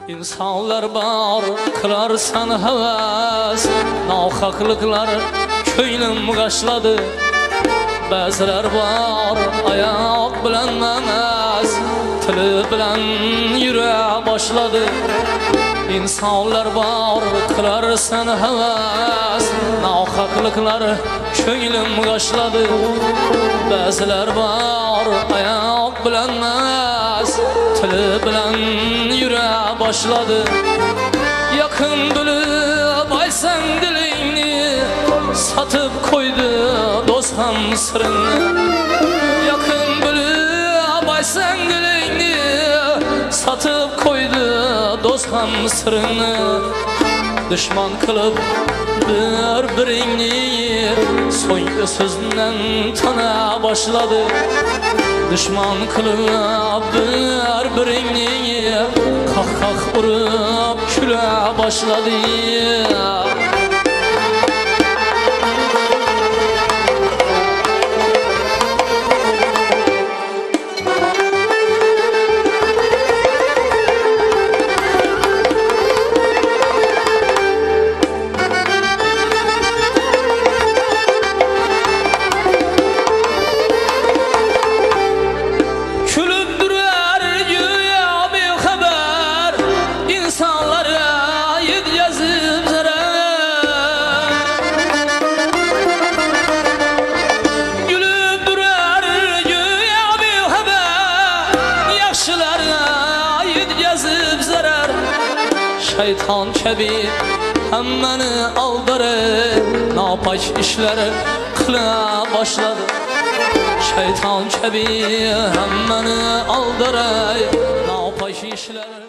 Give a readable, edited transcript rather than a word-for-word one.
İnsanlar bar kılarsan heves, nahaklıklar köylüm qaşladı. Bəziler var ayak bilen memez, tili bilen yüre başladı. İnsanlar var kılarsan heves, nahaklıklar köylüm qaşladı. Bəziler var ayak bilen memez, tili bilen yüre başladı. Yakın bilip aysan dilini, satıp koydu dostum sırrını. Yakın bilip aysan dilini, satıp koydu dostum sırrını. Düşman kılıp birbirini, soylu sözünden tana başladı. Düşman kılıp birbirini, kah kah vurup küle başladı. Şeytan kebi hemmeni aldırır, napaş işler kıla başladı. Şeytan kebi hemmeni aldırır, napaş işler